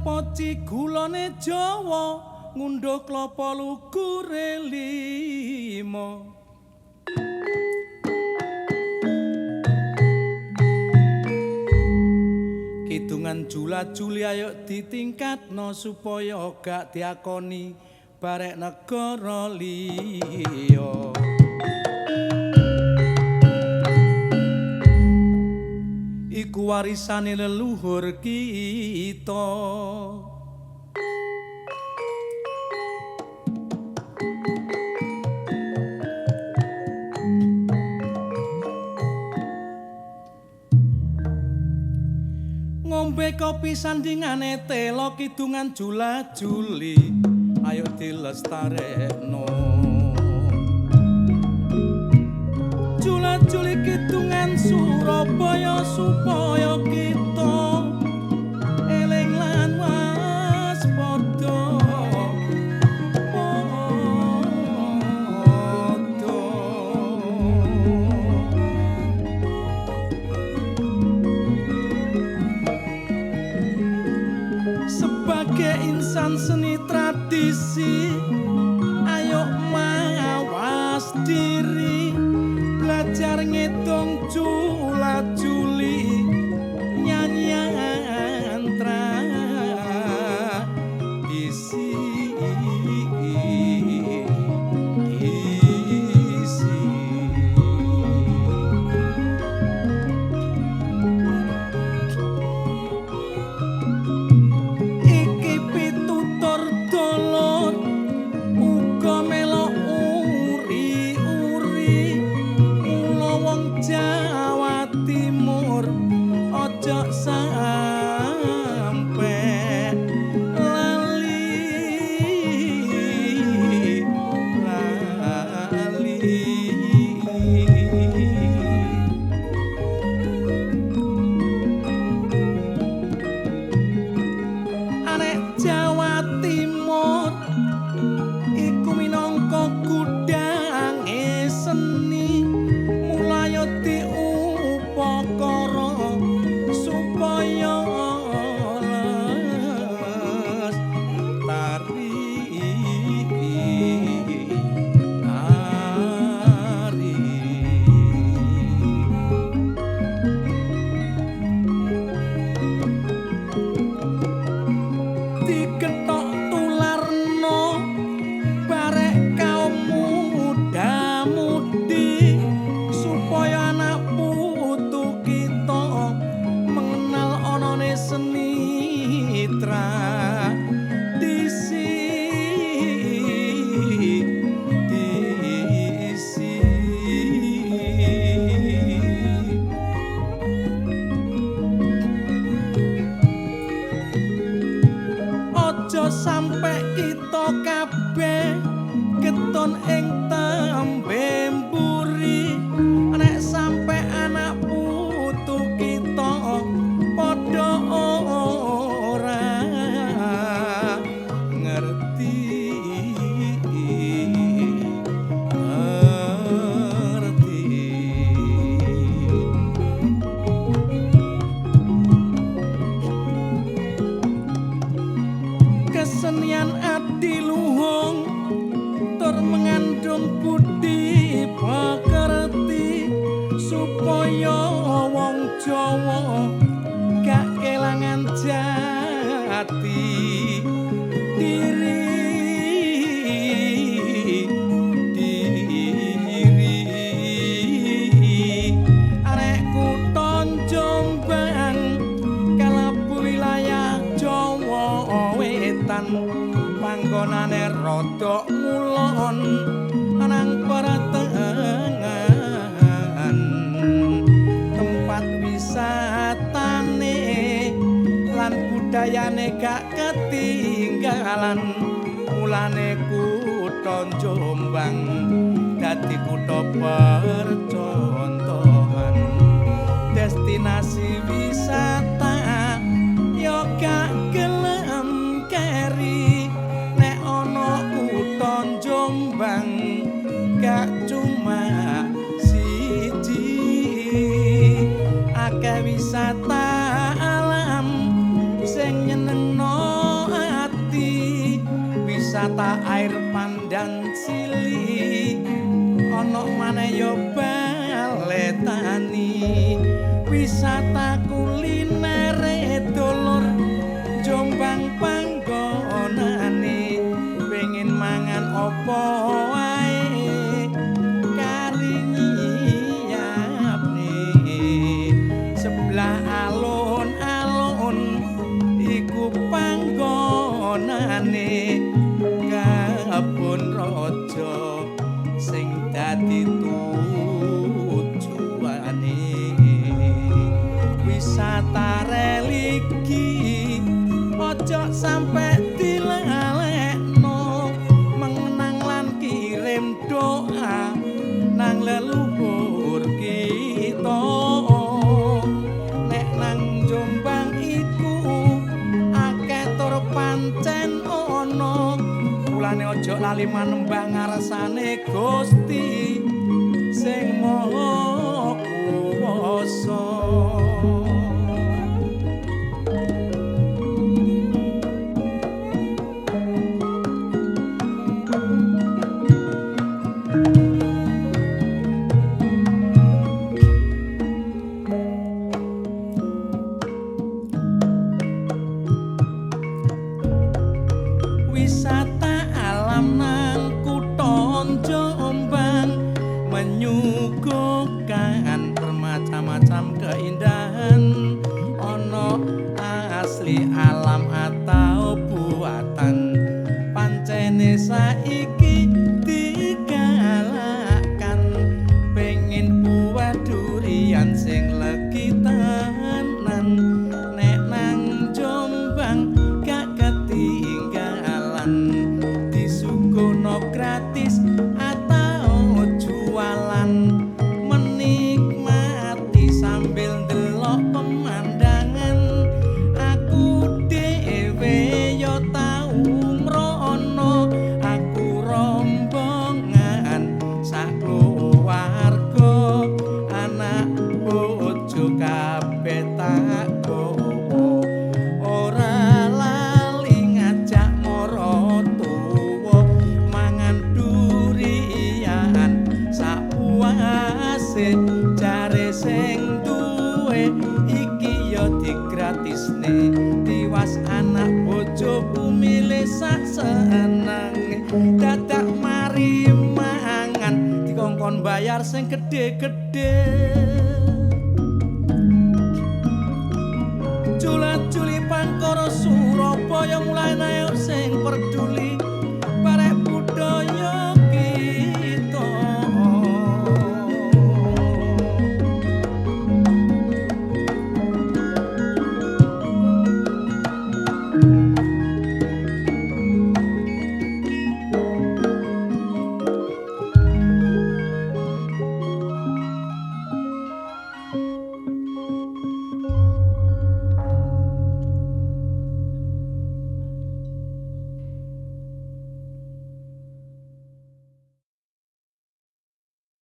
Poci gulane Jawa ngundhuh klapa lugure lima Kidungan jula-juli ayo ditingkatno supaya gak diakoni barek negara liya Iku warisane leluhur kita Ngombe kopi sandingane telo kidungan jula-juli ayo dilestarekno Jula-juli kidungan Surabaya supaya kita eling lan waspada Sebagai insan seni tradisi ayo mawas diri belajar ngitung jula-juli nyanyian tradisi Iki pitutur dolor uga melok uri-uri mula wong Jawa Timur aja sampe lali Arek Jawa Timur iku minangka gudhange seni mulaya diupakara supaya lestari diketok tularno barek kaum muda-mudi supaya anak putu kita mengenal anane seni tradisi Aja sampe kita kabeh keton ing tembe mburi nek sampe anak putu kita padha ora ngerti Kesenian adiluhung tur mengandung budi pekerti supaya wong Jawa gak kelangan jati diri arek kutha Jombang kalebu wilayah Jawa Wetan panggonane rada ngulon nang pertengahan tempat wisatane lan budayane gak ketinggalan mulane kutha Jombang dadi kutha percontohan destinasi wisata yo gak gelem keri nek ana kutha Jombang gak cuma siji akeh wisata alam sing nyenengno ati wisata air pandan cili ana maneh yo baletani wisata kuliner dulur Jombang panggonane pengen mangan opo wae karingi yapne sebelah alun-alun iku panggonane kebon raja sing dadi tujuane wisata religi ojo sampe dilalekno mengenang lan kirim doa nang leluhur kita nek nang Jombang iku akeh tur pancen ana mulane ojo lali manembah ngarsane Gusti sing Maha Kuwasa. Wisata alam nang kutha Jombang menyuguhkan bermacam-macam keindahan ana asli alam atau buatan pancene saiki digalakan pengen buah durian sing legi tenan nek nang Jombang gak ketinggalan disuguhno gratis atau jualan menikmati sambil ndelok pemandangan aku dhewe yo tau mrono aku rombongan sak keluarga anak bojo kabeh tak gowo ora lali ngajak mara tuwa mangan durian sapuase jare sing duwe iki yo digratisne tiwas anak bojo pumile sak seneng dadak mari mangan dikongkon bayar sing gedhe-gedhe Juli Pangkara Surabaya mulai naik sing peduli barek budaya